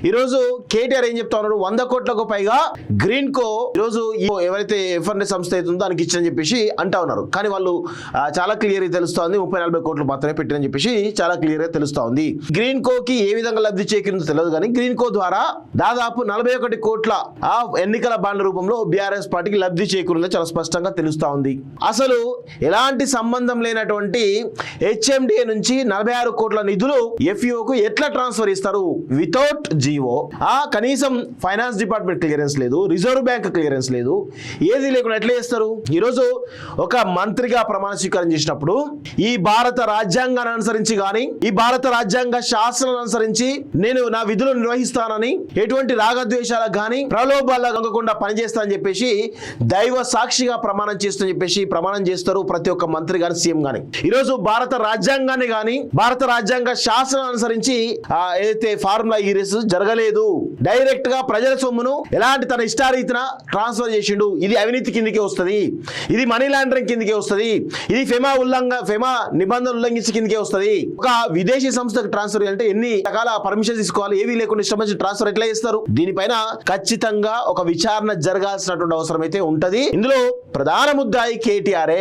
ఈ రోజు కేటీఆర్ ఏం చెప్తా ఉన్నాడు, 100 కోట్లకు పైగా గ్రీన్ కో ఈ రోజు ఎవరైతే ఎఫ్ఎన్ఎస్ సంస్థ అవుతుందో దానికి ఇచ్చని చెప్పేసి అంటా ఉన్నారు. కానీ వాళ్ళు చాలా క్లియర్ గా తెలుస్తోంది 30-40 కోట్లు మాత్రమే పెట్టినని చెప్పేసి చాలా క్లియర్ గా తెలుస్తోంది. గ్రీన్ కోకి ఏ విధంగా లబ్ధి చేకూరిందో తెలియదు, కానీ గ్రీన్ కో ద్వారా దాదాపు 41 కోట్ల ఎన్నికల బాండ్ రూపంలో బీఆర్ఎస్ పార్టీకి లబ్ధి చేకూరిందో చాలా స్పష్టంగా తెలుస్తా ఉంది. అసలు ఎలాంటి సంబంధం లేనటువంటి హెచ్ఎండిఏ నుంచి 46 కోట్ల నిధులు ఎఫ్ఈఓకు ఎట్లా ట్రాన్స్ఫర్ ఇస్తారు వితౌట్ జీవో? కనీసం ఫైనాన్స్ డిపార్ట్మెంట్ క్లియరెన్స్ లేదు, రిజర్వ్ బ్యాంక్ క్లియరెన్స్ లేదు, ఏది లేకుండా ఎట్లా చేస్తారు? ఈరోజు ఒక మంత్రిగా ప్రమాణ స్వీకారం చేసినప్పుడు ఈ భారత రాజ్యాంగాన్ని అనుసరించి కానీ ఈ భారత రాజ్యాంగ శాసనాన్ని అనుసరించి నేను నా విధులు నిర్వహిస్తానని, ఎటువంటి రాగద్వేషాలకు కానీ ప్రలోభాలకు లొంగకుండా పనిచేస్తానని చెప్పేసి దైవ సాక్షిగా ప్రమాణం చేస్తానని చెప్పేసి ప్రమాణం చేస్తారు ప్రతి ఒక్క మంత్రి గాని సీఎం గాని. ఈరోజు భారత రాజ్యాంగాన్ని కానీ భారత రాజ్యాంగ శాసనాన్ని అనుసరించి ఏదైతే ఫార్ములా ఈ రేసు జరగలేదు, డైరెక్ట్ గా ప్రజల సొమ్మును ఎలాంటి తన ఇష్టారీతిన ట్రాన్స్ఫర్ చేసిండు. ఇది అవినీతి కిందకే వస్తుంది, ఇది మనీ లాండరింగ్ కిందకే వస్తుంది, ఇది ఫెమా నిబంధనలు ఉల్లంఘించి కిందకే వస్తుంది. ఒక విదేశీ సంస్థకు ట్రాన్స్ఫర్ అంటే ఎన్ని రకాల పర్మిషన్ తీసుకోవాలి, ఏవి లేకుండా ఇష్టం వచ్చి ట్రాన్స్ఫర్ ఎట్లా చేస్తారు? దీనిపైన ఖచ్చితంగా ఒక విచారణ జరగాల్సినటువంటి అవసరం అయితే ఉంటది. ఇందులో ప్రధాన ముద్దాయి కేటీఆర్.